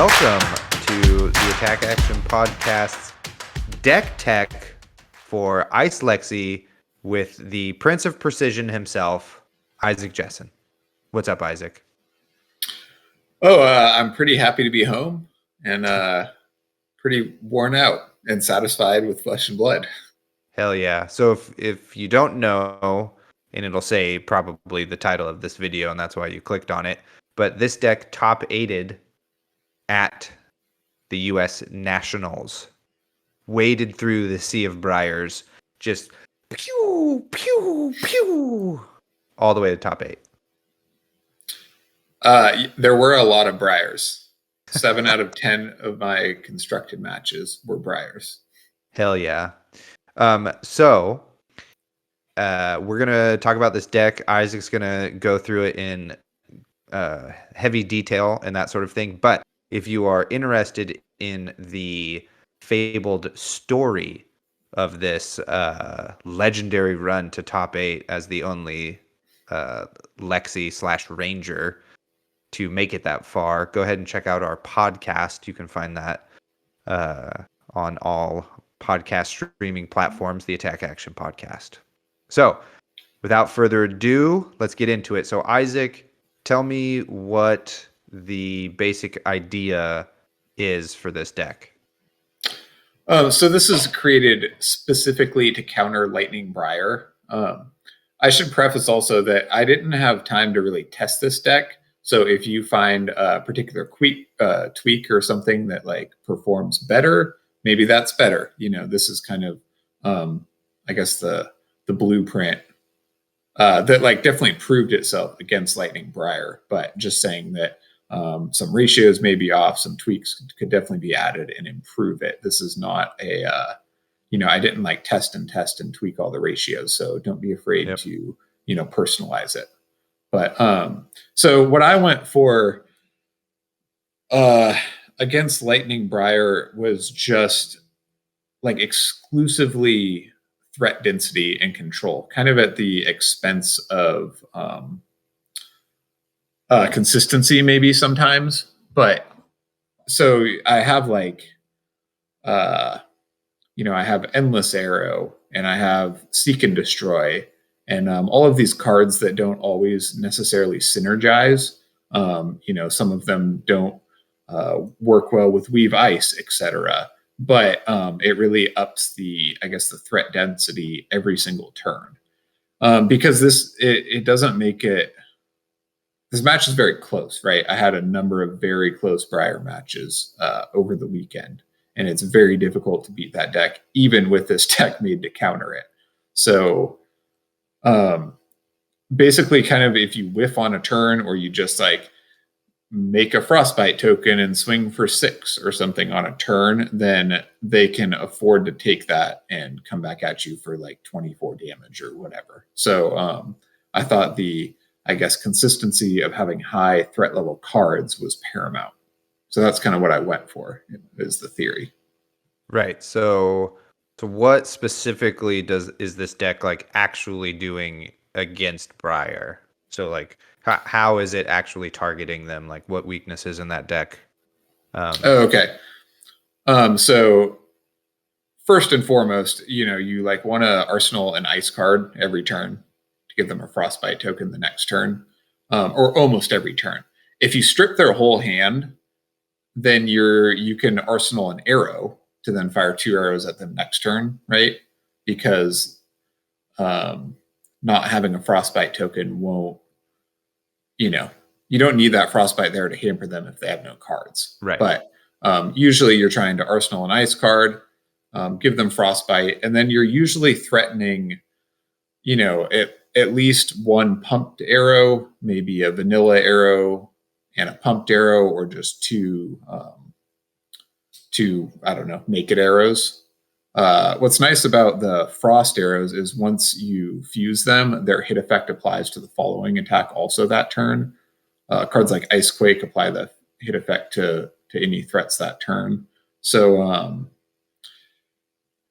welcome to the Attack Action Podcast's Deck Tech for Ice Lexi with the Prince of Precision himself, Isaac Jessen. What's up, Isaac? I'm pretty happy to be home and pretty worn out and satisfied with Flesh and Blood. Hell yeah. So if you don't know, and it'll say probably the title of this video, and that's why you clicked on it, but this deck top 8'd at the U.S. Nationals. Waded through the sea of briars, just pew, pew, pew, all the way to top 8. There were a lot of briars. 7 out of 10 of my constructed matches were briars. Hell yeah. So we're going to talk about this deck. Isaac's going to go through it in heavy detail and that sort of thing. But if you are interested in the fabled story of this legendary run to top 8 as the only Lexi / Ranger to make it that far, go ahead and check out our podcast. You can find that on all podcast streaming platforms, the Attack Action Podcast. So without further ado, let's get into it. So Isaac, tell me what the basic idea is for this deck. So this is created specifically to counter Lightning Briar. I should preface also that I didn't have time to really test this deck. So if you find a particular tweak or something that like performs better, maybe that's better. You know, this is kind of, I guess the blueprint that like definitely proved itself against Lightning Briar. But just saying that some ratios may be off, some tweaks could definitely be added and improve it. This is not a, I didn't like test and tweak all the ratios. So don't be afraid to, personalize it. But so what I went for against Lightning Briar was just like exclusively threat density and control, kind of at the expense of consistency maybe sometimes. But so I have like, I have Endless Arrow and I have Seek and Destroy. And all of these cards that don't always necessarily synergize, some of them don't work well with Weave Ice, etc. But it really ups the threat density every single turn. Because it doesn't make it. This match is very close, right? I had a number of very close Briar matches over the weekend, and it's very difficult to beat that deck, even with this deck made to counter it. So. Basically kind of if you whiff on a turn or you just like make a Frostbite token and swing for 6 or something on a turn, then they can afford to take that and come back at you for like 24 damage or whatever. So I thought consistency of having high threat level cards was paramount. So that's kind of what I went for, is the theory. Right. So what specifically is this deck like actually doing against Briar? So like how is it actually targeting them? Like what weaknesses in that deck? Okay. So first and foremost, you like want to arsenal an ice card every turn to give them a Frostbite token the next turn, or almost every turn. If you strip their whole hand, then you can arsenal an arrow to then fire 2 arrows at them next turn, right? Because not having a Frostbite token won't, you don't need that Frostbite there to hamper them if they have no cards. Right. But usually you're trying to arsenal an ice card, give them Frostbite, and then you're usually threatening, at least one pumped arrow, maybe a vanilla arrow and a pumped arrow, or just two, naked arrows. What's nice about the frost arrows is once you fuse them, their hit effect applies to the following attack also that turn. Cards like Icequake apply the hit effect to any threats that turn. So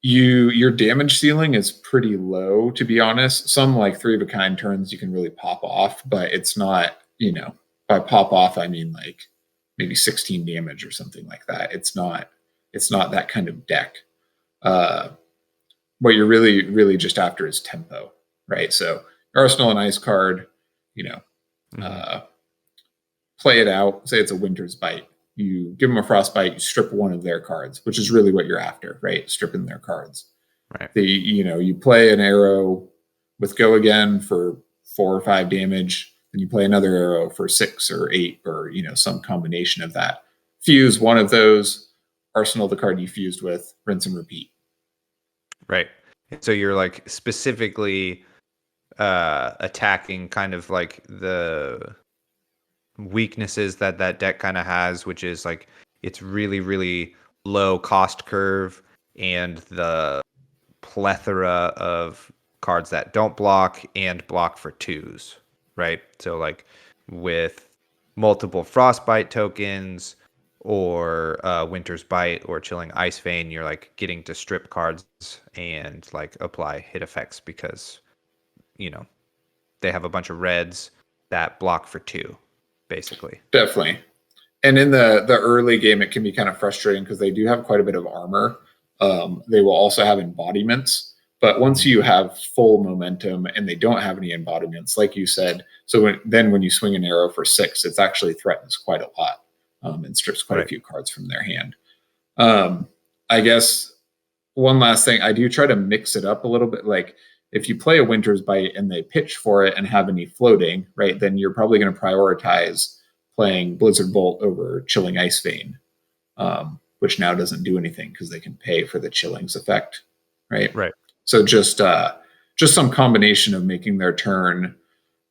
your damage ceiling is pretty low, to be honest. Some like 3 of a kind turns you can really pop off, but it's not, by pop off I mean like maybe 16 damage or something like that. It's not that kind of deck. What you're really just after is tempo, right? So Arsenal and Ice card, you know, play it out. Say it's a Winter's Bite. You give them a Frostbite, you strip one of their cards, which is really what you're after, right? Stripping their cards. Right. You play an arrow with Go Again for 4 or 5 damage, and you play another arrow for 6 or 8, or some combination of that. Fuse one of those, arsenal the card you fused with, rinse and repeat. Right. So you're like specifically attacking kind of like the weaknesses that deck kind of has, which is like it's really low cost curve and the plethora of cards that don't block and block for 2s, right? So like with multiple Frostbite tokens or Winter's Bite or Chilling Ice Vein, you're like getting to strip cards and like apply hit effects because they have a bunch of reds that block for 2, basically. Definitely. And in the early game, it can be kind of frustrating because they do have quite a bit of armor. They will also have embodiments, but once you have full momentum and they don't have any embodiments, like you said, so when you swing an arrow for 6, it actually threatens quite a lot and strips quite a few cards from their hand. I guess one last thing, I do try to mix it up a little bit. Like if you play a Winter's Bite and they pitch for it and have any floating, right, then you're probably going to prioritize playing Blizzard Bolt over Chilling Ice Vein, which now doesn't do anything because they can pay for the Chilling's effect, right? Right. So just some combination of making their turn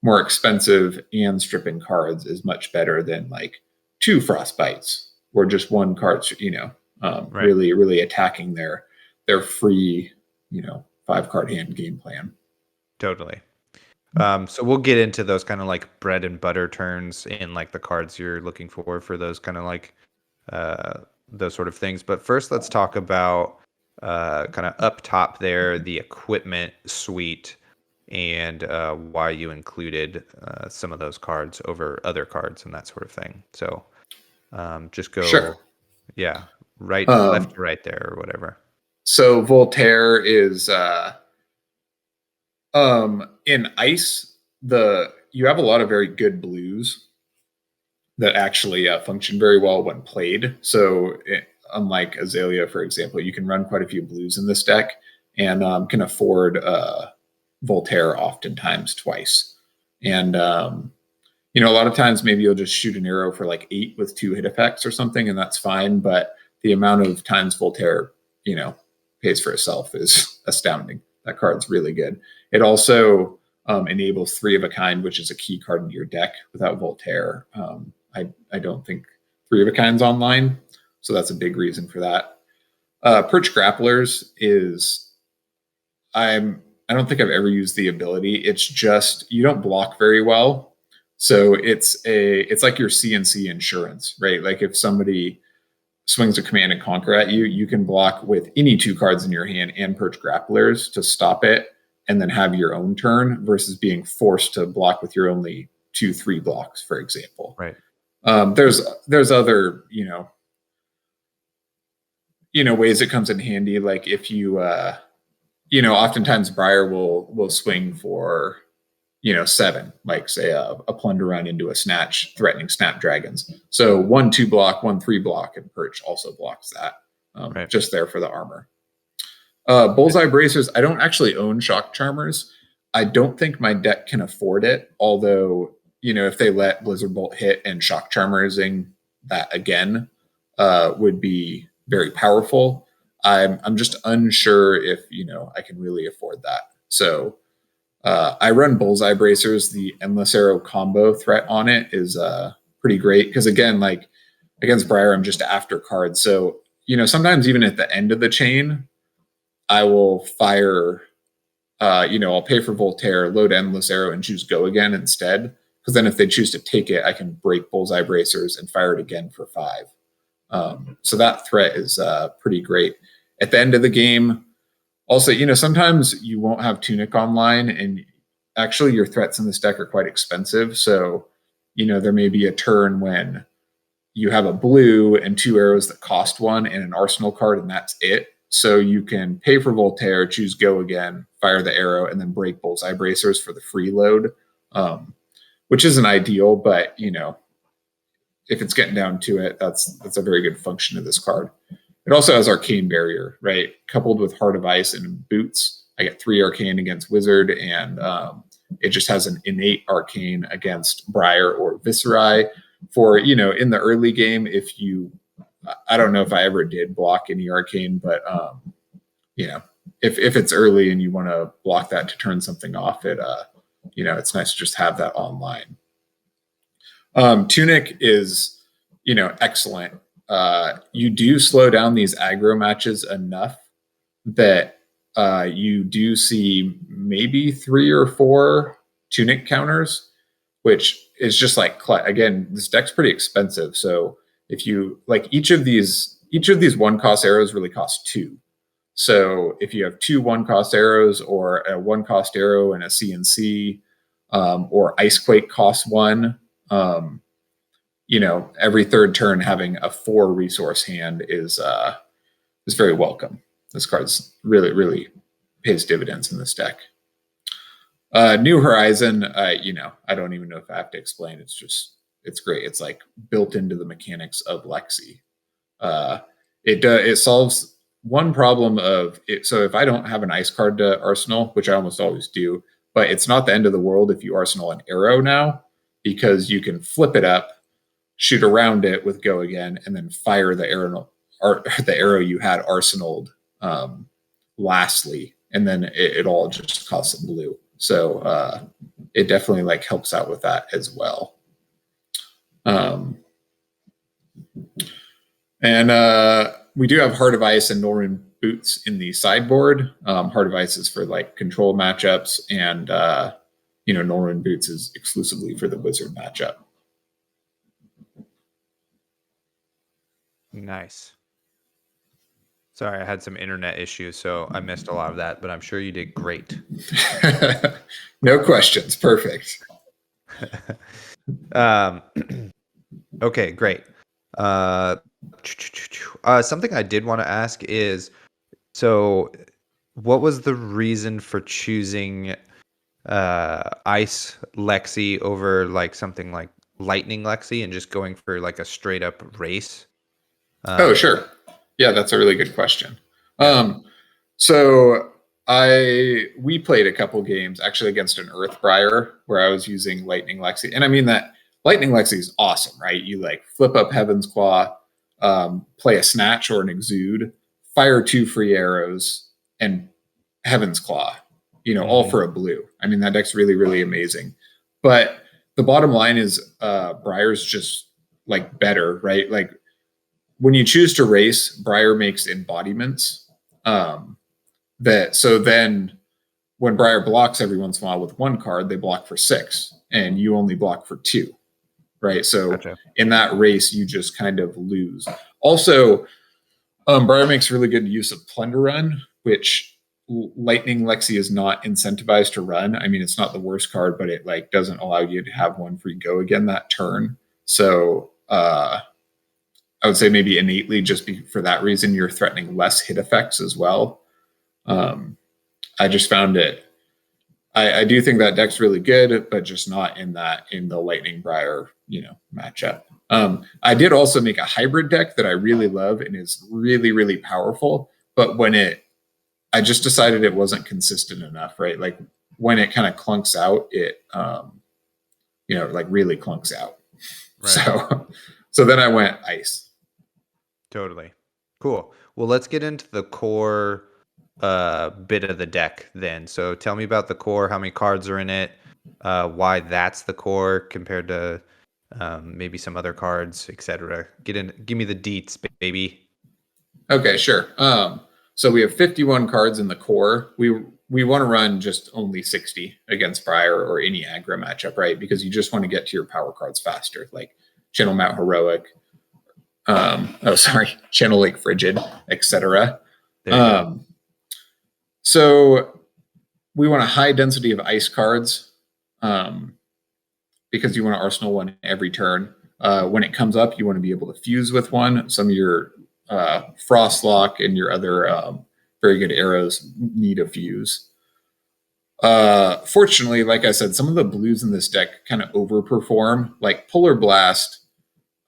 more expensive and stripping cards is much better than like 2 Frostbites or just 1 card, really attacking their free, 5-card hand game plan. Totally. So we'll get into those kind of like bread and butter turns and like the cards you're looking for those kind of like those sort of things. But first, let's talk about kind of up top there, the equipment suite and why you included some of those cards over other cards and that sort of thing. So just go, Sure. Yeah, right, left to right there or whatever. So Voltaire is in Ice, you have a lot of very good blues that actually function very well when played. So unlike Azalea, for example, you can run quite a few blues in this deck and can afford Voltaire oftentimes twice. And a lot of times maybe you'll just shoot an arrow for like 8 with 2 hit effects or something, and that's fine. But the amount of times Voltaire, pays for itself is astounding. That card's really good. It also enables 3 of a kind, which is a key card in your deck. Without Voltaire, I don't think 3 of a kind's online, so that's a big reason for that. Perch Grapplers is I don't think I've ever used the ability. It's just you don't block very well, so it's like your CNC insurance, right? Like if somebody swings a Command and Conquer at you, you can block with any 2 cards in your hand and Perch Grapplers to stop it and then have your own turn versus being forced to block with your only 2-3 blocks, for example. Right. There's other, ways it comes in handy. Like if you, oftentimes Briar will swing for, 7, like say a Plunder Run into a Snatch, threatening Snapdragons. So 1-2 block, 1-3 block, and Perch also blocks that. Just there for the armor. Bullseye Bracers, I don't actually own Shock Charmers. I don't think my deck can afford it, although, if they let Blizzard Bolt hit and Shock Charmersing that again would be very powerful. I'm just unsure if, I can really afford that. So I run Bullseye Bracers. The Endless Arrow combo threat on it is pretty great because, again, like against Briar, I'm just after cards. So, sometimes even at the end of the chain, I will fire, I'll pay for Voltaire, load Endless Arrow, and choose Go Again instead. Because then if they choose to take it, I can break Bullseye Bracers and fire it again for 5. So that threat is pretty great. At the end of the game, also, sometimes you won't have Tunic online, and actually your threats in this deck are quite expensive. So, there may be a turn when you have a blue and 2 arrows that cost 1 and an arsenal card, and that's it. So you can pay for Voltaire, choose Go again, fire the arrow, and then break Bullseye Bracers for the free load, which isn't ideal, but if it's getting down to it, that's a very good function of this card. It also has Arcane Barrier, right? Coupled with Heart of Ice and Boots, I get 3 Arcane against Wizard, and it just has an innate Arcane against Briar or Viscerai. For, in the early game, I don't know if I ever did block any Arcane, but, if it's early and you want to block that to turn something off, it's nice to just have that online. Tunic is, excellent. You do slow down these aggro matches enough that you do see maybe 3 or 4 Tunic counters, which is just like, again, this deck's pretty expensive. So if you like each of these 1-cost arrows really cost 2. So if you have 2 1-cost arrows, or a 1-cost arrow and a CNC, or Icequake costs 1, every third turn having a 4 resource hand is very welcome. This card's really, really pays dividends in this deck. New Horizon, I don't even know if I have to explain. It's great. It's like built into the mechanics of Lexi. It solves one problem of it. So if I don't have an ice card to arsenal, which I almost always do, but it's not the end of the world if you arsenal an arrow now, because you can flip it up, shoot around it with Go again, and then fire the arrow you had arsenaled lastly, and then it all just costs a blue. So it definitely helps out with that as well. And we do have Heart of Ice and Norman Boots in the sideboard. Heart of Ice is for control matchups, and Norman Boots is exclusively for the Wizard matchup. Nice. Sorry, I had some internet issues, so I missed a lot of that, but I'm sure you did great. No questions. Perfect. Okay, great. Something I did want to ask is, so what was the reason for choosing Ice Lexi over something like Lightning Lexi and just going for a straight up race? Oh, sure. Yeah, that's a really good question. So we played a couple games actually against an Earthbriar where I was using Lightning Lexi. And I mean that Lightning Lexi is awesome, right? You flip up Heaven's Claw, play a Snatch or an Exude, fire 2 free arrows, and Heaven's Claw, all for a blue. I mean, that deck's really, really amazing. But the bottom line is Briar's just better, right? When you choose to race, Briar makes embodiments. So then when Briar blocks every once in a while with 1 card, they block for 6, and you only block for 2, right? So gotcha. In that race, you just kind of lose. Also, Briar makes really good use of Plunder Run, which Lightning Lexi is not incentivized to run. I mean, it's not the worst card, but it doesn't allow you to have 1 free Go again that turn. So I would say maybe innately, just for that reason, you're threatening less hit effects as well. I just found it. I do think that deck's really good, but just not in the Lightning Briar, matchup. I did also make a hybrid deck that I really love and is really, really powerful. But I just decided it wasn't consistent enough, right? When it kind of clunks out, it, really clunks out. Right. So then I went Ice. Totally. Cool. Well, let's get into the core bit of the deck then. So tell me about the core, how many cards are in it, why that's the core compared to maybe some other cards, etc. Give me the deets, baby. Okay, sure. So we have 51 cards in the core. We want to run just only 60 against Briar or any aggro matchup, right? Because you just want to get to your power cards faster, like Channel Mount Heroic, Channel Lake Frigid, etc. So we want a high density of ice cards because you want to arsenal 1 every turn. When it comes up, you want to be able to fuse with one. Some of your Frost Lock and your other very good arrows need a fuse. Fortunately, like I said, some of the blues in this deck kind of overperform. Like Polar Blast,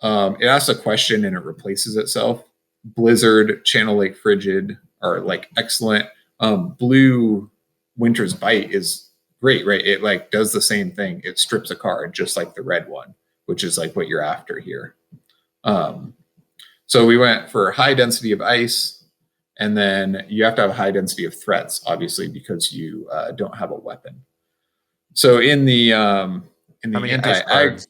it asks a question and it replaces itself. Blizzard, Channel Lake Frigid are like excellent. Blue Winter's Bite is great, right? It like does the same thing. It strips a card just like the red one, which is like what you're after here. So we went for high density of ice, and then you have to have a high density of threats, obviously, because you don't have a weapon. So in the How many ice anti-ag, cards?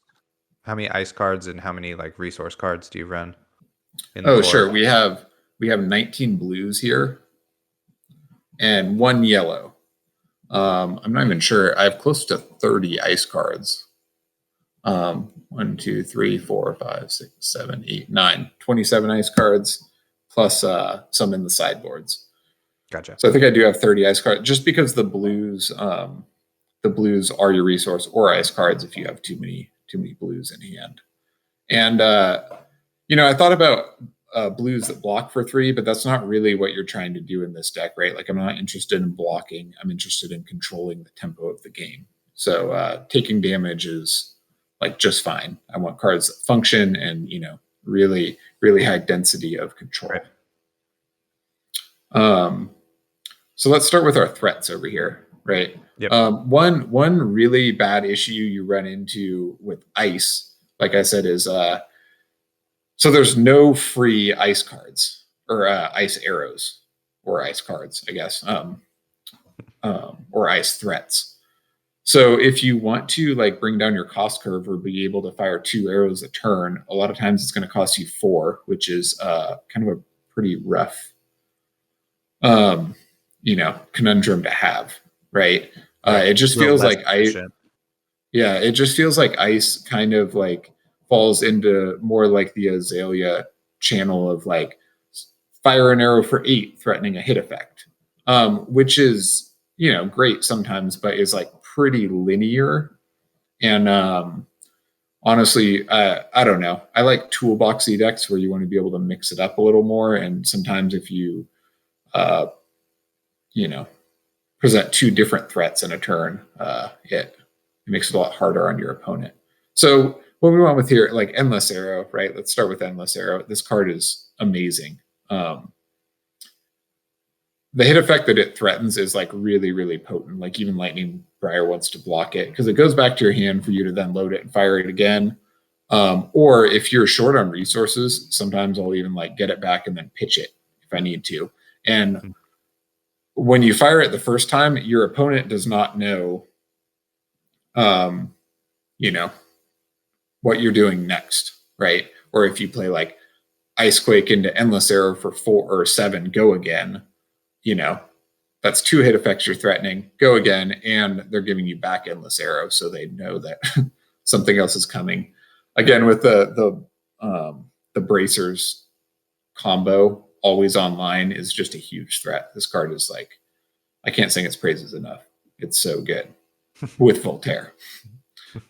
How many ice cards and how many like resource cards do you run in the oh core? sure, we have 19 blues here and 1 yellow. I'm not even sure. I have close to 30 ice cards. 1, 2, 3, 4, 5, 6, 7, 8, 9, 27 ice cards plus some in the sideboards. Gotcha. So I think I do have 30 ice cards, just because the blues are your resource or ice cards if you have too many blues in hand. And I thought about blues that block for 3, but that's not really what you're trying to do in this deck, right? Like I'm not interested in blocking. I'm interested in controlling the tempo of the game. So taking damage is like just fine. I want cards that function and really, really high density of control. Right. So let's start with our threats over here, right? Yep. One really bad issue you run into with ice, like I said, is so there's no free ice cards or ice arrows or ice cards, I guess, or ice threats. So if you want to like bring down your cost curve or be able to fire 2 arrows a turn, a lot of times it's going to cost you 4, which is kind of a pretty rough, conundrum to have, right? It just feels like it just feels like ice kind of like falls into more like the Azalea channel of like fire an arrow for 8, threatening a hit effect, which is great sometimes, but is like pretty linear. And honestly, I don't know. I like toolboxy decks where you want to be able to mix it up a little more. And sometimes if you, present 2 different threats in a turn, it makes it a lot harder on your opponent. So what we went with here, like Endless Arrow, right? Let's start with Endless Arrow. This card is amazing. The hit effect that it threatens is like really, really potent. Like even Lightning Briar wants to block it because it goes back to your hand for you to then load it and fire it again. Or if you're short on resources, sometimes I'll even like get it back and then pitch it if I need to. And when you fire it the first time, your opponent does not know, what you're doing next, right? Or if you play like Icequake into Endless Arrow for 4 or 7, go again, that's 2 hit effects you're threatening, go again, and they're giving you back Endless Arrow, so they know that something else is coming. Again, with the bracers combo, always online, is just a huge threat. This card is like, I can't sing its praises enough. It's so good with Voltaire.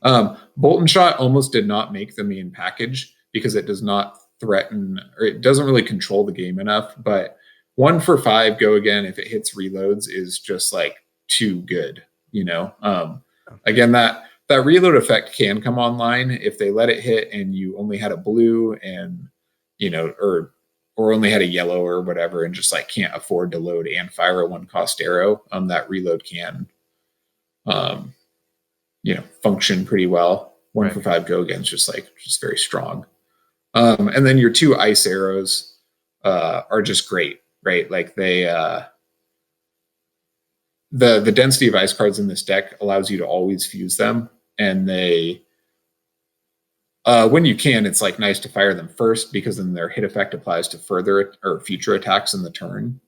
Bolt and Shot almost did not make the main package because it does not threaten, or it doesn't really control the game enough, but 1 for 5 go again if it hits reloads is just like too good. Again, that reload effect can come online if they let it hit and you only had a blue and or only had a yellow or whatever and just like can't afford to load and fire a 1 cost arrow. That reload can function pretty well. 1 for 5 go again is just very strong. And then your 2 ice arrows are just great, right? Like they the density of ice cards in this deck allows you to always fuse them, and they when you can, it's like nice to fire them first because then their hit effect applies to further or future attacks in the turn,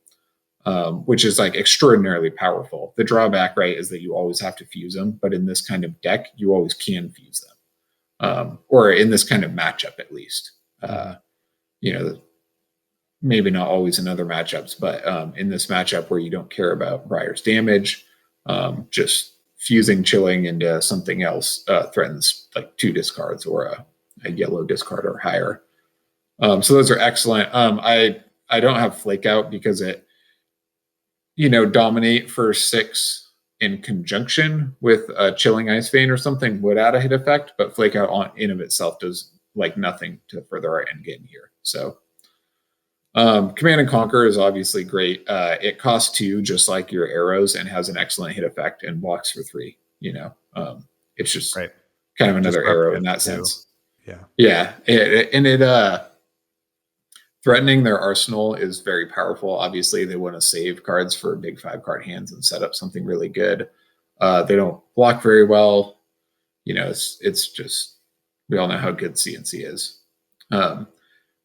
which is like extraordinarily powerful. The drawback, right, is that you always have to fuse them, but in this kind of deck, you always can fuse them, or in this kind of matchup at least. Maybe not always in other matchups, but in this matchup where you don't care about Briar's damage, just fusing Chilling into something else threatens like 2 discards or a yellow discard or higher. So those are excellent. I don't have Flake Out because it, Dominate for 6 in conjunction with a Chilling Ice Vein or something would add a hit effect, but Flake Out on in of itself does like nothing to further our end game here. So Command and Conquer is obviously great. It costs 2 just like your arrows and has an excellent hit effect and blocks for 3. It's just Right. kind of Just another arrow in preference that too. sense. Yeah. Yeah, threatening their arsenal is very powerful. Obviously, they want to save cards for big 5-card hands and set up something really good. They don't block very well. It's just, we all know how good CNC is.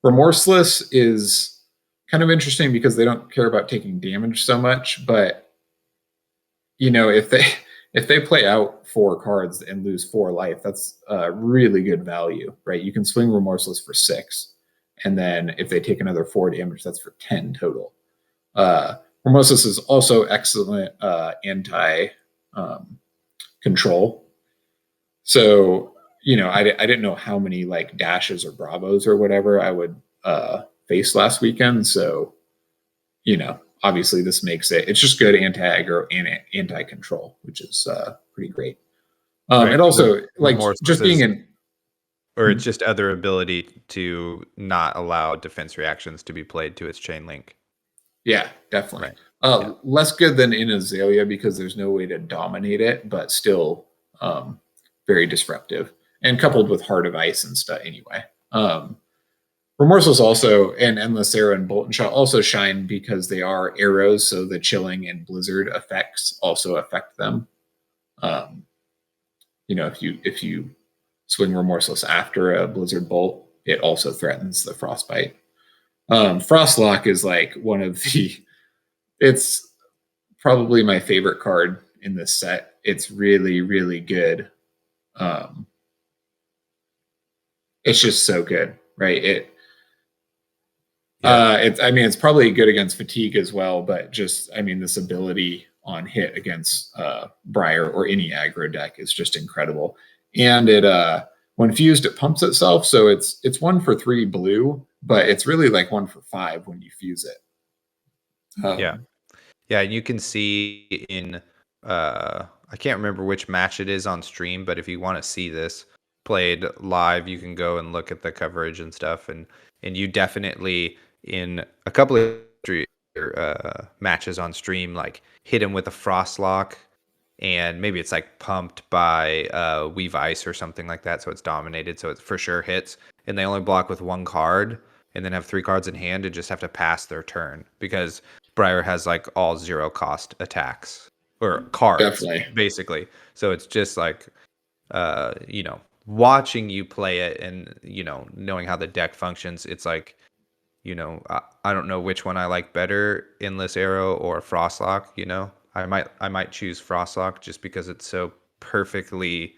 Remorseless is kind of interesting because they don't care about taking damage so much, but if they play out 4 cards and lose 4 life, that's really good value, right? You can swing Remorseless for 6, and then if they take another 4 damage, that's for 10 total. Remorseless is also excellent anti control. So I didn't know how many like dashes or bravos or whatever I would face last weekend. So obviously this makes it's just good anti-aggro and anti-control, which is pretty great. Right. It also like Remorseless just being in, or it's just other ability to not allow defense reactions to be played to its chain link. yeah, definitely. Right. Less good than in Azalea because there's no way to dominate it, but still very disruptive and coupled with Heart of Ice and stuff anyway. Remorseless also, and Endless Arrow and Bolt and Shot also shine because they are arrows, so the chilling and blizzard effects also affect them. If you swing Remorseless after a blizzard bolt, it also threatens the frostbite. Frostlock is like one of it's probably my favorite card in this set. It's really, really good. It's just so good, right? It's probably good against fatigue as well, but just, this ability on hit against Briar or any aggro deck is just incredible. And it, when fused, it pumps itself. So it's 1 for 3 blue, but it's really like 1 for 5 when you fuse it. Yeah, you can see in I can't remember which match it is on stream, but if you want to see this played live, you can go and look at the coverage and stuff, and you definitely in a couple of matches on stream like hit him with a Frostlock, and maybe it's like pumped by Weave Ice or something like that, so it's dominated, so it for sure hits, and they only block with 1 card and then have 3 cards in hand and just have to pass their turn because Briar has like all 0 cost attacks or cards, Definitely. basically. So it's just like, watching you play it and, knowing how the deck functions, it's like, I don't know which one I like better, Endless Arrow or Frostlock, I might choose Frostlock just because it's so perfectly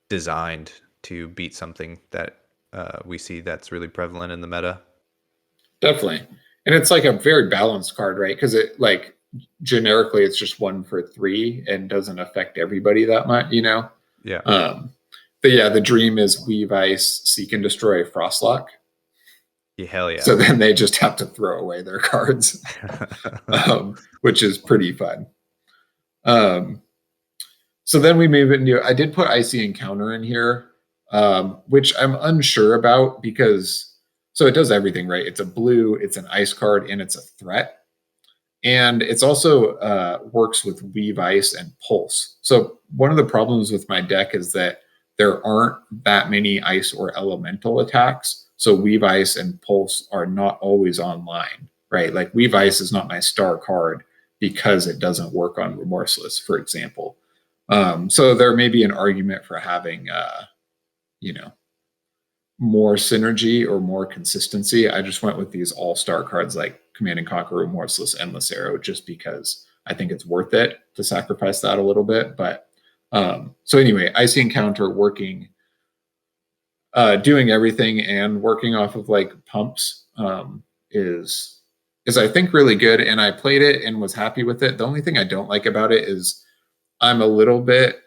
designed to beat something that we see that's really prevalent in the meta. Definitely. And it's like a very balanced card, right? Because it like generically it's just 1 for 3 and doesn't affect everybody that much, Yeah. But yeah, the dream is Weave Ice, Seek and Destroy Frostlock. Yeah, hell yeah. So then they just have to throw away their cards, which is pretty fun. So then we move into, I did put Icy Encounter in here, which I'm unsure about because, so it does everything, right? It's a blue, it's an ice card, and it's a threat. And it's also works with Weave Ice and Pulse. So one of the problems with my deck is that there aren't that many ice or elemental attacks. So Weave Ice and Pulse are not always online, right? Like Weave Ice is not my star card because it doesn't work on Remorseless, for example. So there may be an argument for having, more synergy or more consistency. I just went with these all-star cards like Command and Conquer, Remorseless, Endless Arrow, just because I think it's worth it to sacrifice that a little bit. But so anyway, Icy Encounter working, doing everything and working off of like pumps is I think really good. And I played it and was happy with it. The only thing I don't like about it is I'm a little bit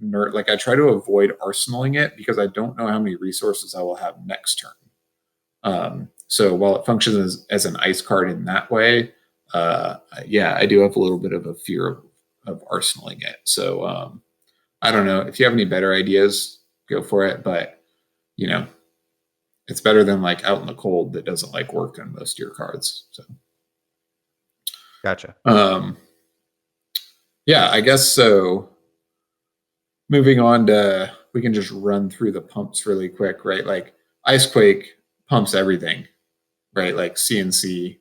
like I try to avoid arsenaling it because I don't know how many resources I will have next turn. So while it functions as an ice card in that way, yeah, I do have a little bit of a fear of arsenaling it. So I don't know if you have any better ideas, go for it. But you know, it's better than like out in the cold that doesn't like work on most of your cards. So Gotcha. Yeah, I guess so. Moving on to, we can just run through the pumps really quick, right? Like Icequake pumps everything, right? Like CNC,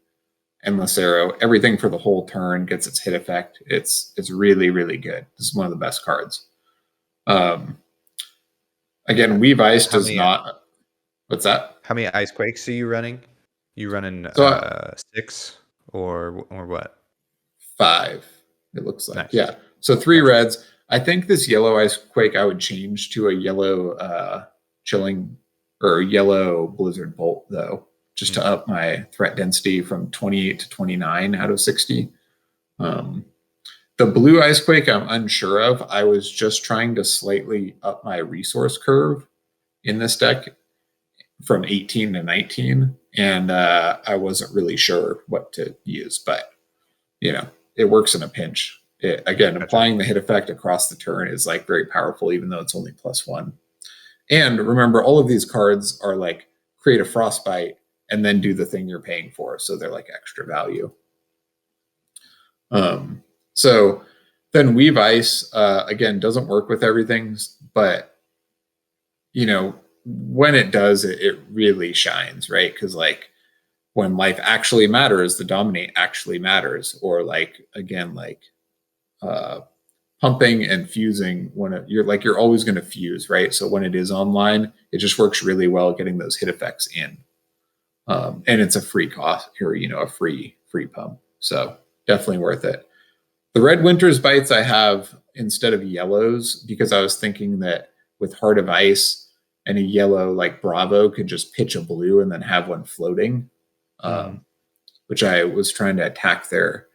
Endless Arrow, everything for the whole turn gets its hit effect. It's really, really good. This is one of the best cards. Again, Weave Ice How does many not. What's that? how many ice quakes are you running? You running So 6 or what? 5, it looks like. Nice. Yeah. So 3 Gotcha. reds. I think this yellow Icequake I would change to a yellow chilling or yellow Blizzard Bolt, though, just to up my threat density from 28 to 29 out of 60. The blue Icequake I'm unsure of. I was just trying to slightly up my resource curve in this deck from 18 to 19, and I wasn't really sure what to use, but it works in a pinch. Again, Gotcha. applying the hit effect across the turn is like very powerful, even though it's only +1. And remember, all of these cards are like create a frostbite and then do the thing you're paying for, so they're like extra value. So then Weave Ice again doesn't work with everything, but when it does, it really shines, right? Because like when life actually matters, the dominate actually matters, or like again like pumping and fusing when you're always going to fuse, right? So when it is online, it just works really well getting those hit effects in, and it's a free cost or a free pump, so definitely worth it. The red Winter's Bites I have instead of yellows because I was thinking that with Heart of Ice and a yellow like Bravo could just pitch a blue and then have one floating, which I was trying to attack their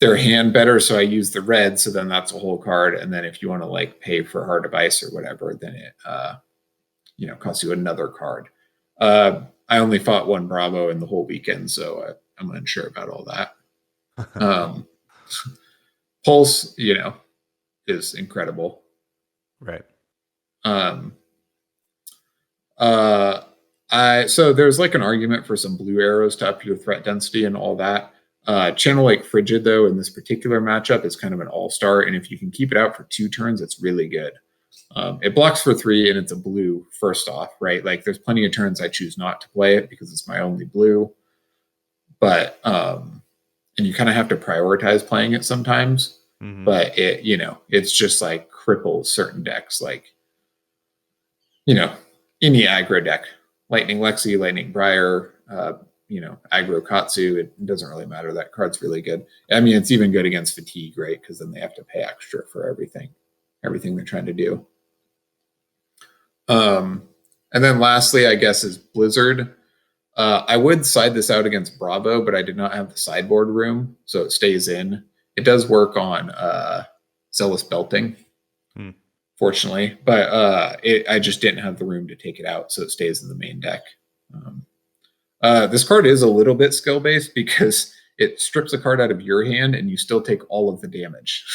hand better. So I use the red. So then that's a whole card. And then if you want to like pay for Heart of Ice or whatever, then it costs you another card. I only fought one Bravo in the whole weekend, so I'm unsure about all that. Pulse, is incredible. Right. So there's like an argument for some blue arrows to up your threat density and all that. Channel Lake Frigid, though, in this particular matchup is kind of an all-star, and if you can keep it out for 2 turns, it's really good. It blocks for 3, and it's a blue first off, right? Like there's plenty of turns I choose not to play it because it's my only blue. But and you kind of have to prioritize playing it sometimes. But it's just like cripples certain decks, like any aggro deck, Lightning Lexi, Lightning Briar, aggro Katsu. It doesn't really matter. That card's really good. I mean, it's even good against fatigue, right? Because then they have to pay extra for everything they're trying to do. And then lastly, I guess, is Blizzard. I would side this out against Bravo, but I did not have the sideboard room, so it stays in. It does work on Zealous Belting, fortunately, but I just didn't have the room to take it out, so it stays in the main deck. This card is a little bit skill-based because it strips a card out of your hand and you still take all of the damage.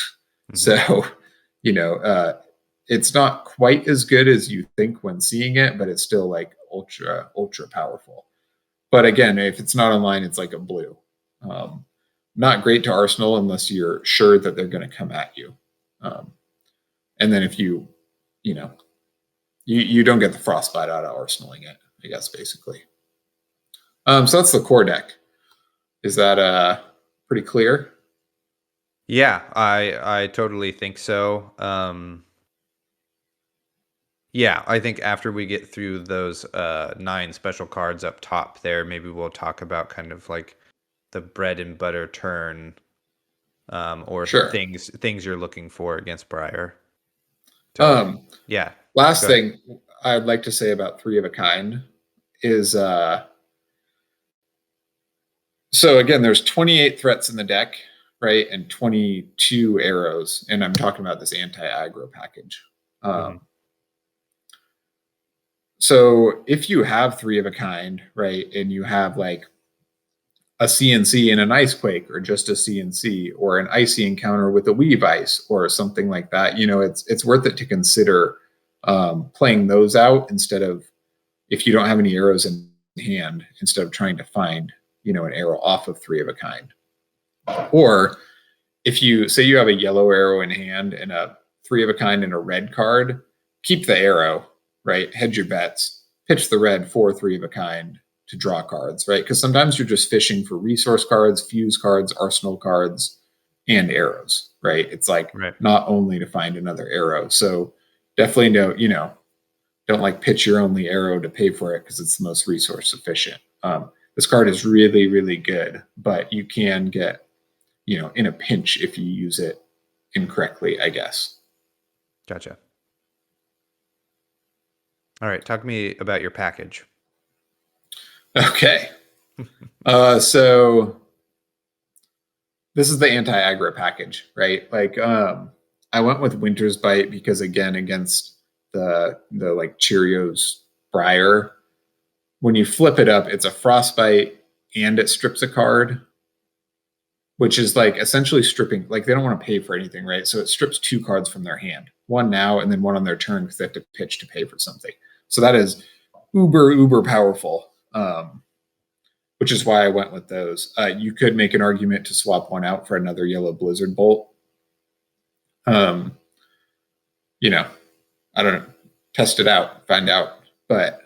So, it's not quite as good as you think when seeing it, but it's still like ultra, ultra powerful. But again, if it's not online, it's like a blue. Not great to Arsenal unless you're sure that they're going to come at you. And then if you don't get the frostbite out of arsenaling it, I guess, basically. So that's the core deck. Is that pretty clear? Yeah, I totally think so. Yeah, I think after we get through those 9 special cards up top there, maybe we'll talk about kind of like the bread and butter turn, or Sure. things you're looking for against Briar. Yeah. Last thing I'd like to say about 3 of a Kind is so again, there's 28 threats in the deck. right, and 22 arrows. And I'm talking about this anti-aggro package. So if you have 3 of a kind, right, and you have like a CNC and an ice quake, or just a CNC, or an icy encounter with a weave ice, or something like that, it's worth it to consider playing those out instead of, if you don't have any arrows in hand, instead of trying to find an arrow off of 3 of a kind. Or if you say you have a yellow arrow in hand and a 3 of a kind and a red card, keep the arrow, right? Hedge your bets, pitch the red for 3 of a kind to draw cards, right? Because sometimes you're just fishing for resource cards, fuse cards, arsenal cards, and arrows, right? It's like not only to find another arrow. So definitely don't like pitch your only arrow to pay for it because it's the most resource efficient. This card is really, really good, but you can get in a pinch if you use it incorrectly, I guess. Gotcha. All right, talk to me about your package. Okay. So this is the anti-aggro package, right? Like I went with Winter's Bite because, again, against the like Cheerios Briar, when you flip it up, it's a Frostbite and it strips a card, which is like essentially stripping, like they don't want to pay for anything, right? So it strips 2 cards from their hand, one now and then one on their turn because they have to pitch to pay for something. So that is uber powerful, which is why I went with those. You could make an argument to swap one out for another yellow Blizzard Bolt. I don't know, test it out, find out. But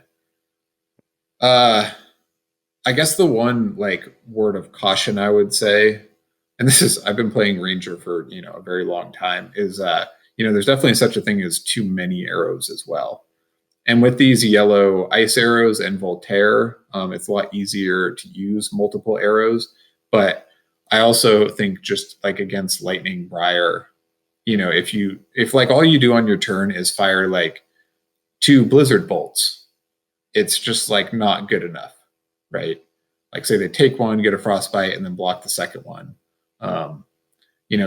I guess the one like word of caution I would say, and this is, I've been playing Ranger for a very long time, is there's definitely such a thing as too many arrows as well. And with these yellow ice arrows and Voltaire, it's a lot easier to use multiple arrows. But I also think just like against Lightning Briar, if like all you do on your turn is fire like 2 Blizzard Bolts, it's just like not good enough, right? Like say they take one, get a Frostbite, and then block the second one.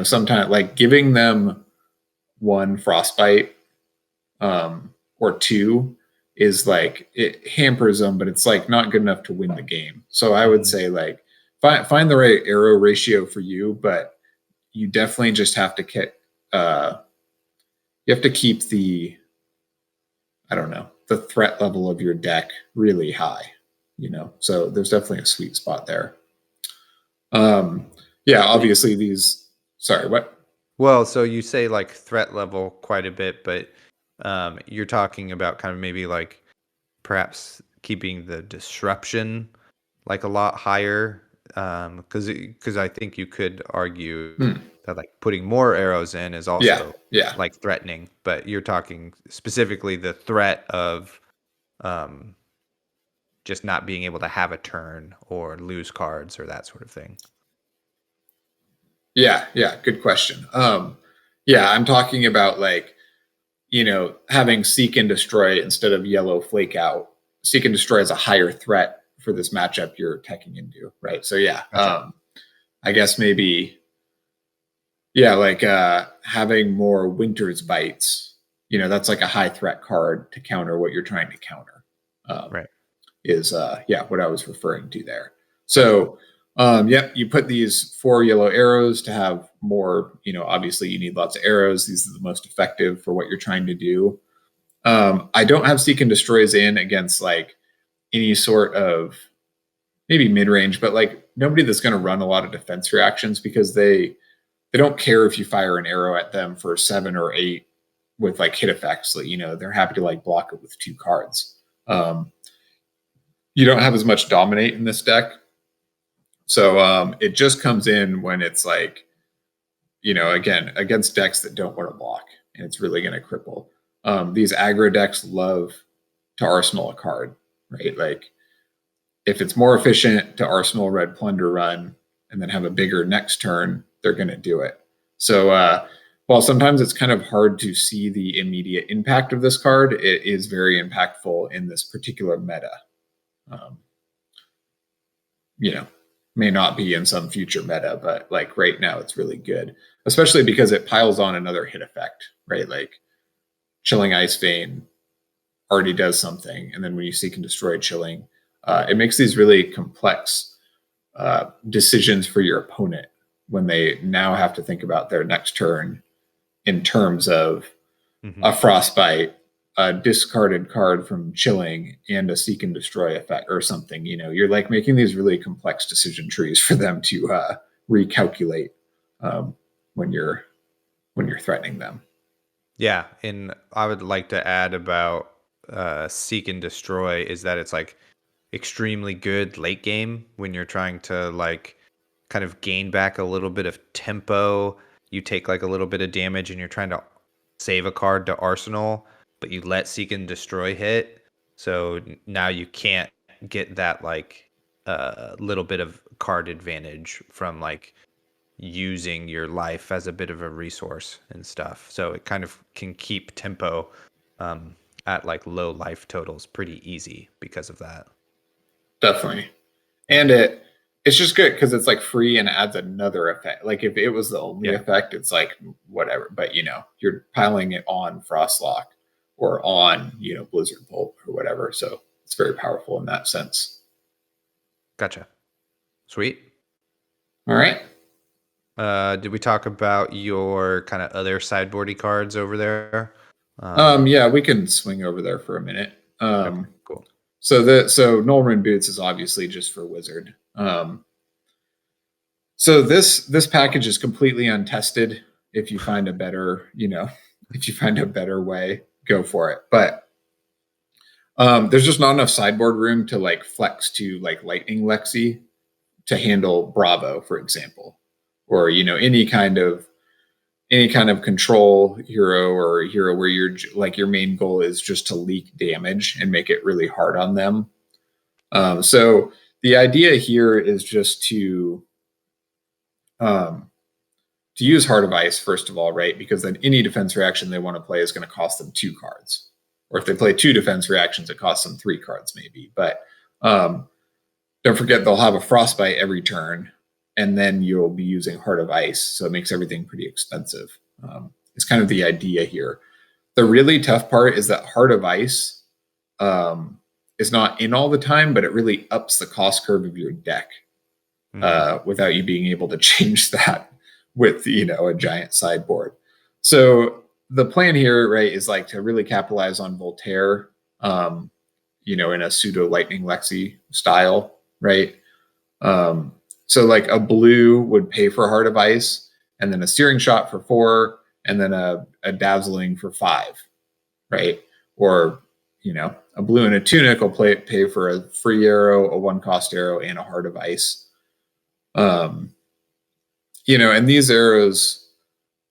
Sometimes like giving them 1 Frostbite or 2 is like, it hampers them, but it's like not good enough to win the game. So I would say like find the right arrow ratio for you, but you definitely just have to keep the, I don't know, the threat level of your deck really high, so there's definitely a sweet spot there. Obviously these, sorry, what? Well, so you say like threat level quite a bit, but you're talking about kind of maybe like perhaps keeping the disruption like a lot higher, because I think you could argue that like putting more arrows in is also like threatening, but you're talking specifically the threat of just not being able to have a turn or lose cards or that sort of thing. Yeah, good question. I'm talking about like, having Seek and Destroy instead of Yellow Flake Out. Seek and Destroy is a higher threat for this matchup you're teching into, right? So gotcha. I guess maybe, like having more Winter's Bites, that's like a high threat card to counter what you're trying to counter. Right. Is what I was referring to there. So you put these 4 yellow arrows to have more, obviously you need lots of arrows. These are the most effective for what you're trying to do. I don't have Seek and Destroys in against like any sort of maybe mid-range, but like nobody that's going to run a lot of defense reactions, because they don't care if you fire an arrow at them for 7 or 8 with like hit effects. Like, they're happy to like block it with 2 cards. You don't have as much dominate in this deck. So it just comes in when it's like, again, against decks that don't want to block, and it's really going to cripple. These aggro decks love to arsenal a card, right? Like if it's more efficient to arsenal Red Plunder Run and then have a bigger next turn, they're going to do it. So while sometimes it's kind of hard to see the immediate impact of this card, it is very impactful in this particular meta. may not be in some future meta, but like right now it's really good, especially because it piles on another hit effect, right? Like Chilling Ice Vein already does something, and then when you seek and destroy Chilling, it makes these really complex decisions for your opponent when they now have to think about their next turn in terms of a Frostbite, a discarded card from Chilling, and a Seek and Destroy effect or something. You're like making these really complex decision trees for them to recalculate um, when you're threatening them. Yeah, and I would like to add about seek and destroy is that it's like extremely good late game when you're trying to like kind of gain back a little bit of tempo. You take like a little bit of damage and you're trying to save a card to arsenal, but you let seek and destroy hit. So now you can't get that like little bit of card advantage from like using your life as a bit of a resource and stuff. So it kind of can keep tempo um, at like low life totals pretty easy because of that. Definitely. And it's just good because it's like free and adds another effect. Like if it was the only effect, it's like whatever. But you're piling it on Frostlock or on Blizzard Bolt or whatever. So it's very powerful in that sense. Gotcha. Sweet. All right. Did we talk about your kind of other sideboardy cards over there? Yeah, we can swing over there for a minute. Okay, cool. So Nullrun Boots is obviously just for Wizard. So this package is completely untested. If you find a better, if you find a better way, go for it. But there's just not enough sideboard room to like flex to like Lightning Lexi to handle Bravo, for example, or any kind of control hero or hero where you're like your main goal is just to leak damage and make it really hard on them. So the idea here is just to use Heart of Ice first of all, right? Because then any defense reaction they want to play is going to cost them 2 cards, or if they play 2 defense reactions, it costs them 3 cards maybe. But don't forget they'll have a Frostbite every turn, and then you'll be using Heart of Ice, so it makes everything pretty expensive. It's kind of the idea here. The really tough part is that Heart of Ice is not in all the time, but it really ups the cost curve of your deck without you being able to change that with a giant sideboard. So the plan here, right, is like to really capitalize on Voltaire, in a pseudo Lightning Lexi style, right? So like a blue would pay for Heart of Ice, and then a Searing Shot for 4, and then a Dazzling for 5, right? Or a blue and a Tunic will pay for a free arrow, a 1-cost arrow, and a Heart of Ice. And these arrows,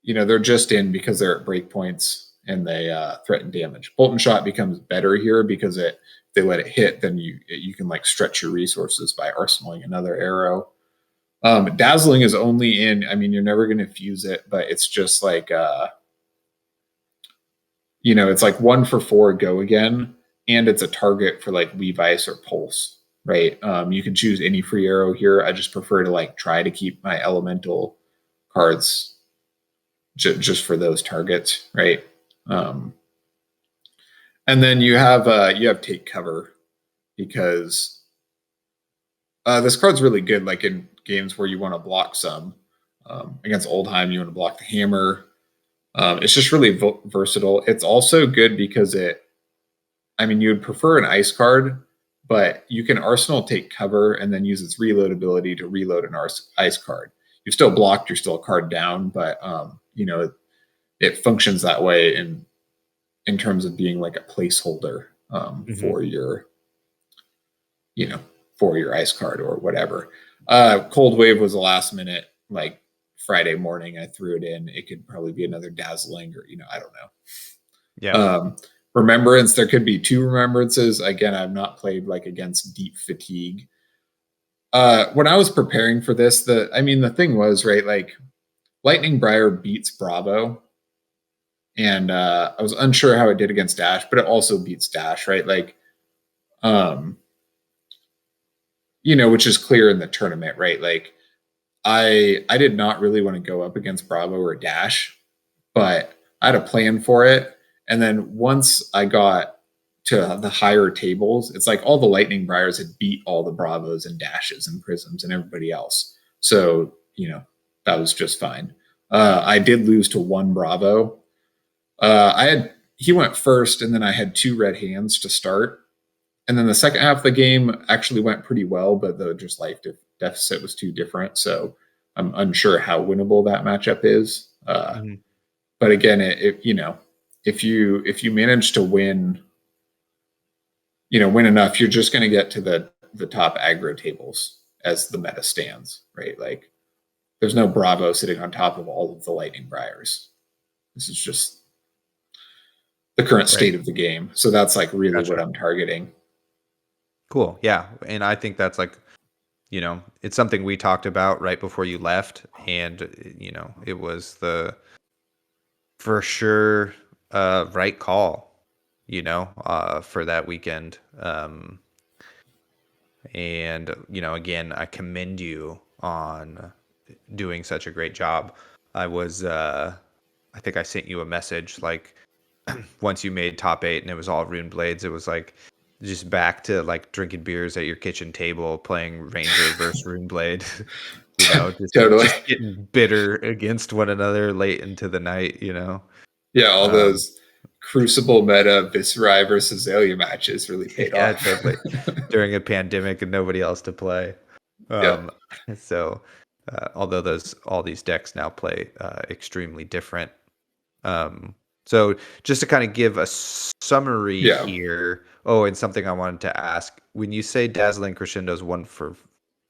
they're just in because they're at breakpoints and they threaten damage. Bolt and Shot becomes better here because if they let it hit, then you can like stretch your resources by arsenaling another arrow. Dazzling is only in, you're never going to fuse it, but it's just like, it's like 1 for 4 go again, and it's a target for like Leave Ice or Pulse, right? You can choose any free arrow here. I just prefer to like try to keep my elemental cards just for those targets, right? And then you have Take Cover, because this card's really good like in games where you want to block some. Against Oldhim, you want to block the hammer. It's just really versatile. It's also good because you would prefer an ice card, but you can Arsenal Take Cover and then use its reload ability to reload an ice card. You're still blocked, you're still a card down, but it functions that way in terms of being like a placeholder for your for your ice card or whatever. Cold Wave was a last minute, like Friday morning, I threw it in. It could probably be another Dazzling or I don't know. Yeah. Remembrance, there could be 2 remembrances. Again, I've not played like against Deep Fatigue. When I was preparing for this, the thing was, right, like Lightning Briar beats Bravo, and I was unsure how it did against Dash, but it also beats Dash, right? Like which is clear in the tournament, right? Like I did not really want to go up against Bravo or Dash, but I had a plan for it. And then once I got to the higher tables, it's like all the Lightning Briars had beat all the Bravos and Dashes and Prisms and everybody else. So, that was just fine. I did lose to one Bravo. He went first, and then I had 2 red hands to start. And then the second half of the game actually went pretty well, but the just life deficit was too different. So I'm unsure how winnable that matchup is. But again, if you manage to win enough, you're just going to get to the top aggro tables as the meta stands, right? Like there's no Bravo sitting on top of all of the Lightning Briars. This is just the current state of the game. So that's like really what I'm targeting. Cool. Yeah. And I think that's like, it's something we talked about right before you left. And, it was the for sure right call, for that weekend. And, again, I commend you on doing such a great job. I think I sent you a message like once you made top 8 and it was all Rune Blades, it was like just back to like drinking beers at your kitchen table, playing Ranger versus Rune Blade, Totally. just getting bitter against one another late into the night, Yeah, all those Crucible meta Viscerai versus Azalea matches really paid off. Totally. During a pandemic and nobody else to play. So although all these decks now play extremely different. So just to kind of give a summary here. Oh, and something I wanted to ask. When you say Dazzling Crescendo is 1 for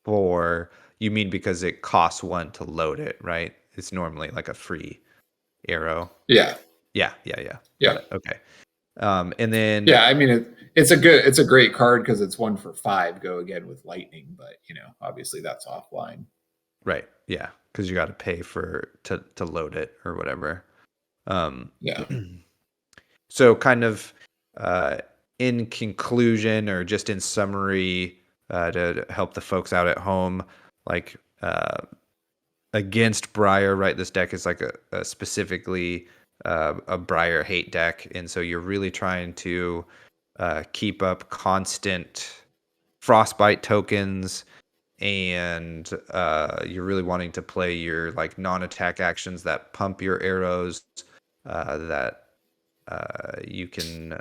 4, you mean because it costs 1 to load it, right? It's normally like a free arrow. Yeah. Yeah. Got it. Okay. And then I mean it's a great card because it's 1 for 5 go again with Lightning, but obviously that's offline. Right. Yeah, because you got to pay to load it or whatever. So kind of in conclusion or just in summary, to help the folks out at home, like against Briar, right? This deck is like a specifically a Briar hate deck, and so you're really trying to keep up constant Frostbite tokens, and you're really wanting to play your like non-attack actions that pump your arrows, that you can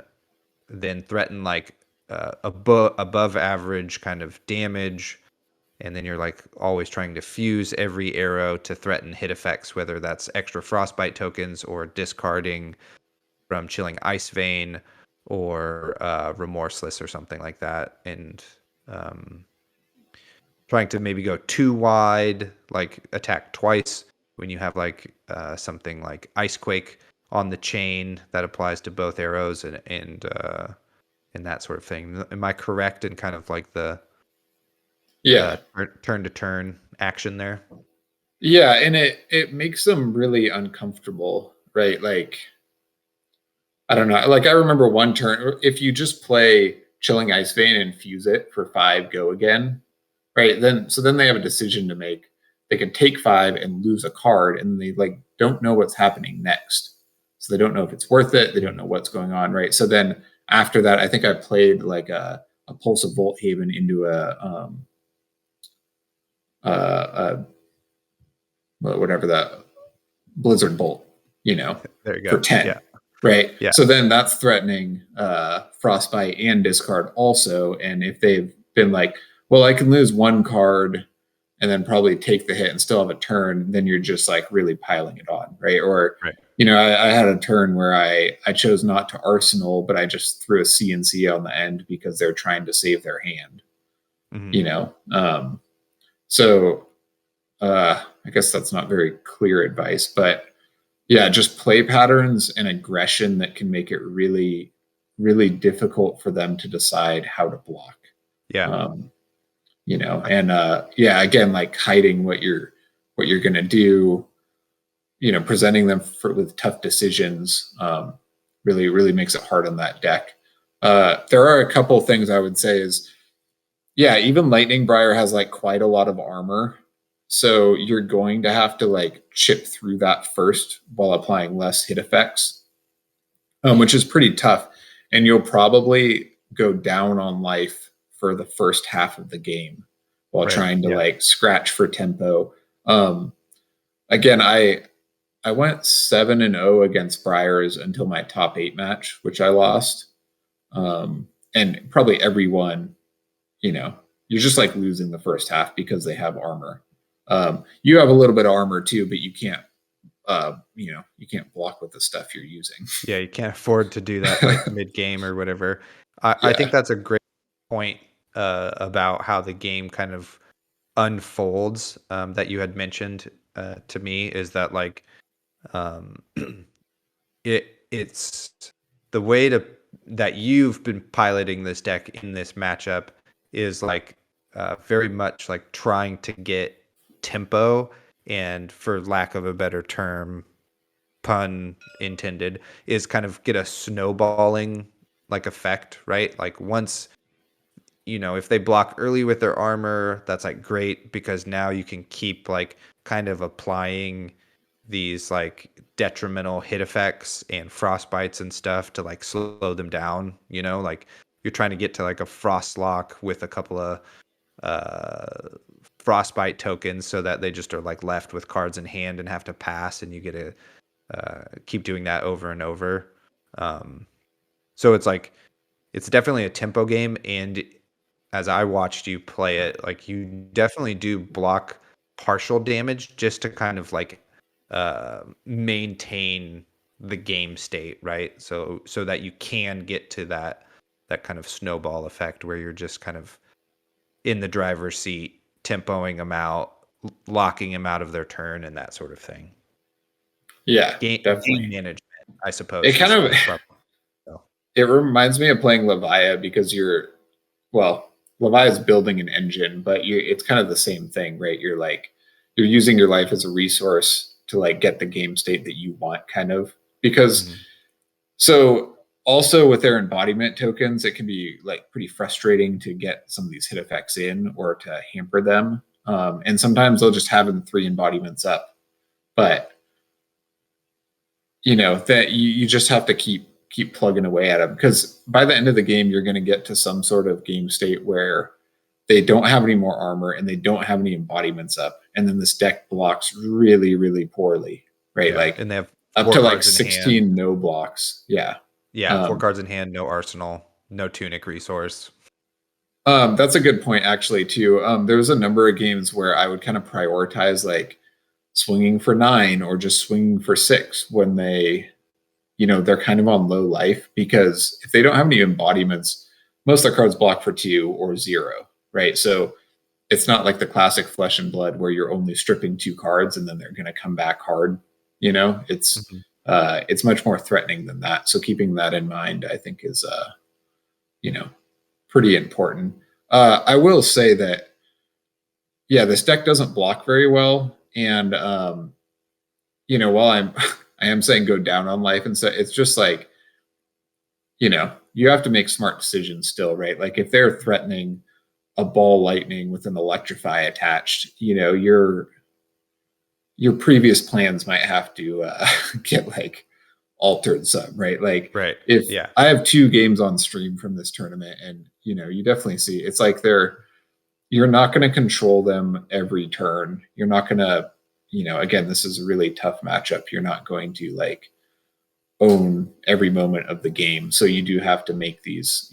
then threaten like above average kind of damage, and then you're like always trying to fuse every arrow to threaten hit effects, whether that's extra Frostbite tokens or discarding from Chilling Ice Vein or Remorseless or something like that, and trying to maybe go too wide, like attack twice when you have like something like Icequake on the chain that applies to both arrows and that sort of thing. Am I correct in kind of like the turn to turn action there? Yeah, and it makes them really uncomfortable, right? Like I don't know. Like I remember one turn, if you just play Chilling Ice Vein and fuse it for 5 go again, right? Then they have a decision to make. They can take 5 and lose a card, and they like don't know what's happening next. So they don't know if it's worth it. They don't know what's going on, right? So then after that, I think I played like a Pulse of Volt Haven into whatever that Blizzard Bolt, there you go. For 10. Yeah. Right. Yeah. So then that's threatening Frostbite and discard also. And if they've been like, well, I can lose 1 card and then probably take the hit and still have a turn, then you're just like really piling it on. Right. Or, I had a turn where I chose not to Arsenal, but I just threw a CNC on the end because they're trying to save their hand. So I guess that's not very clear advice, but yeah, just play patterns and aggression that can make it really, really difficult for them to decide how to block. Yeah. And again, like hiding what you're going to do, presenting them with tough decisions, really, really makes it hard on that deck. There are a couple of things I would say is Yeah, even Lightning Briar has like quite a lot of armor. So you're going to have to like chip through that first while applying less hit effects, which is pretty tough. And you'll probably go down on life for the first half of the game while Right. trying to Yeah. like scratch for tempo. Um, again, I went 7-0 against Briars until my top 8 match, which I lost. And probably everyone, you know, you're just like losing the first half because they have armor. You have a little bit of armor too, but you can't, you can't block with the stuff you're using. Yeah, you can't afford to do that like mid game or whatever. I think Yeah. that's a great point about how the game kind of unfolds that you had mentioned to me is that like um, it's the way to that you've been piloting this deck in this matchup is like very much like trying to get tempo and for lack of a better term pun intended is kind of get a snowballing like effect, right? Like once if they block early with their armor, that's like great because now you can keep like kind of applying these like detrimental hit effects and frostbites and stuff to like slow them down, like you're trying to get to like a frost lock with a couple of uh frostbite tokens so that they just are like left with cards in hand and have to pass and you get to keep doing that over and over. So it's like it's definitely a tempo game, and as I watched you play it, like you definitely do block partial damage just to kind of like maintain the game state, right? So that you can get to that kind of snowball effect where you're just kind of in the driver's seat, tempoing them out, locking them out of their turn, and that sort of thing. Yeah, Game definitely. management, I It suppose, kind of is probably so. it reminds me of playing Levia because well, Levia is building an engine, but it's kind of the same thing, right? You're using your life as a resource to like get the game state that you want, kind of. Because Mhm. so also with their embodiment tokens, it can be like pretty frustrating to get some of these hit effects in or to hamper them. And sometimes they'll just have them 3 embodiments up, but that you just have to keep plugging away at them because by the end of the game you're going to get to some sort of game state where they don't have any more armor and they don't have any embodiments up, and then this deck blocks really really poorly, right? Yeah, Like and they have up four to like cards in hand. 16 no blocks. Yeah. Yeah, four um, cards in hand, no arsenal, no tunic resource. that's a good point actually too. There was a number of games where I would kind of prioritize like swinging for 9 or just swinging for 6 when they're kind of on low life, because if they don't have any embodiments, most of their cards block for 2 or 0, right? So it's not like the classic Flesh and Blood where you're only stripping 2 cards and then they're going to come back hard. Mhm. It's much more threatening than that. So keeping that in mind, I think is you know pretty important. I will say that yeah, this deck doesn't block very well, and while I am saying go down on life, and so it's just like you have to make smart decisions still, right? Like if they're threatening a ball lightning with an electrify attached, your previous plans might have to get like altered some, right? Like Right. if Yeah. I have 2 games on stream from this tournament, and you definitely see it's like you're not going to control them every turn. You're not going to, again, this is a really tough matchup. You're not going to like own every moment of the game. So you do have to make these,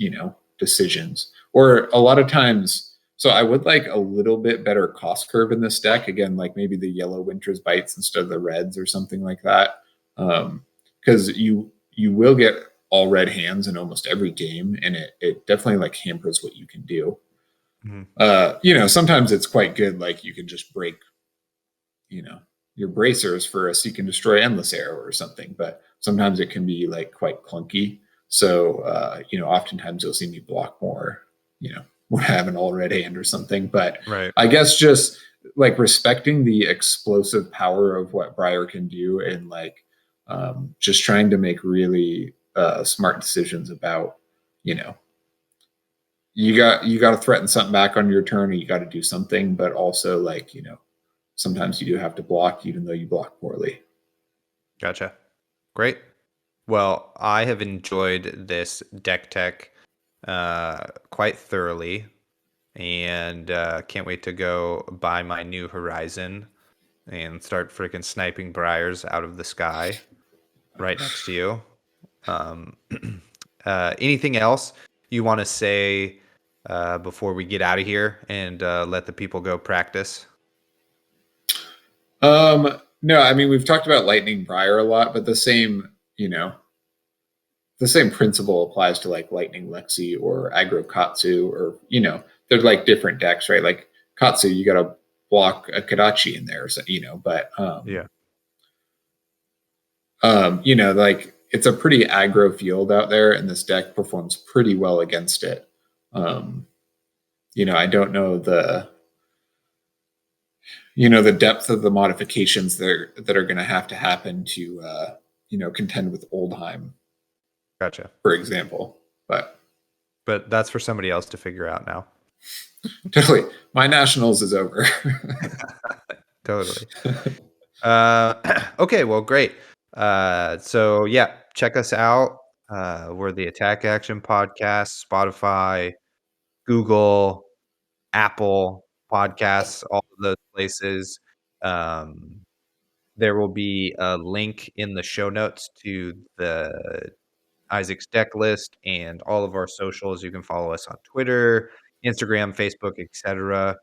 decisions. Or a lot of times, so I would like a little bit better cost curve in this deck. Again, like maybe the yellow Winter's Bites instead of the reds or something like that. Because you will get all red hands in almost every game, and it definitely like hampers what you can do. Mhm. Sometimes it's quite good, like you can just break you know your bracers for a seek and destroy endless arrow or something, but sometimes it can be like quite clunky. So oftentimes you'll see me block more when I have an all red hand or something. But Right. I guess just like respecting the explosive power of what Briar can do, and like just trying to make really smart decisions about you know you got to threaten something back on your turn, or you got to do something. But also, like, sometimes you do have to block, even though you block poorly. Gotcha. Great. Well, I have enjoyed this deck tech quite thoroughly, and can't wait to go buy my new Horizon and start freaking sniping briars out of the sky right next to you. Anything else you want to say before we get out of here and let the people go practice? No, I mean, we've talked about Lightning Briar a lot, but the same principle applies to like Lightning Lexi or Aggro Katsu, or they're like different decks, right? Like Katsu, you got to block a Kadachi in there, so, but like it's a pretty aggro field out there, and this deck performs pretty well against it. I don't know the depth of the modifications that are going to have to happen to contend with Oldheim. Gotcha. For example, but that's for somebody else to figure out now. Totally. My nationals is over. Totally. Okay, well, great. So yeah, check us out. We're the Attack Action Podcast, Spotify, Google, Apple Podcasts, all of those places. There will be a link in the show notes to the Isaac's deck list and all of our socials. You can follow us on Twitter, Instagram, Facebook, etc.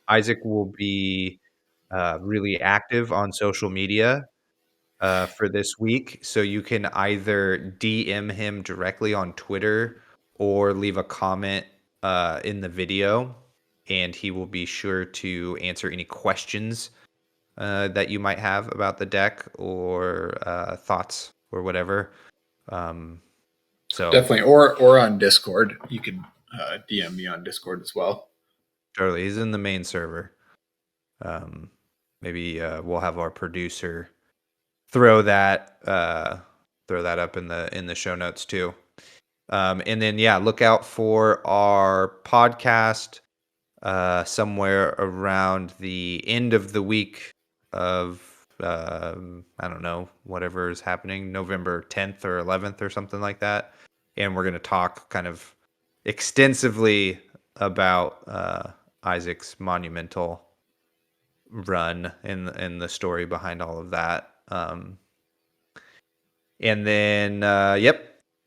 Isaac will be really active on social media for this week. So you can either DM him directly on Twitter or leave a comment in the video, and he will be sure to answer any questions that you might have about the deck or thoughts or whatever. So definitely, or on Discord, you can DM me on Discord as well. Totally, he's in the main server. Maybe we'll have our producer throw that up in the show notes too. And then look out for our podcast somewhere around the end of the week of I don't know, whatever is happening, November 10th or 11th or something like that. And we're going to talk kind of extensively about Isaac's monumental run and the story behind all of that. And then,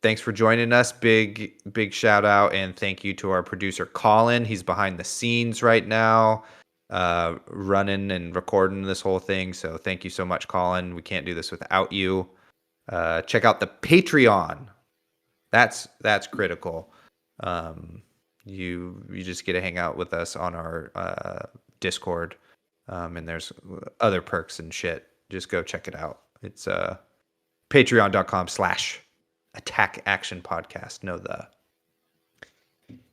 thanks for joining us. Big shout out and thank you to our producer, Colin. He's behind the scenes right now, running and recording this whole thing. So thank you so much, Colin. We can't do this without you. Check out the Patreon. That's critical. You just get to hang out with us on our Discord, and there's other perks and shit. Just go check it out. It's patreon.com/Attack Action Podcast.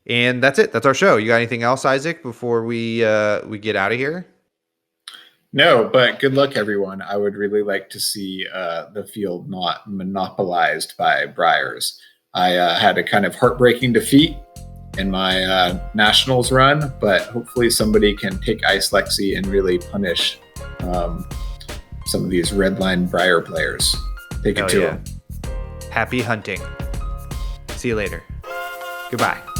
And that's it. That's our show. You got anything else, Isaac, before we get out of here? No, but good luck, everyone. I would really like to see the field not monopolized by Briars. I had a kind of heartbreaking defeat in my Nationals run, but hopefully somebody can take Ice Lexi and really punish some of these Redline Briar players. Take it to them. Happy hunting. See you later. Goodbye.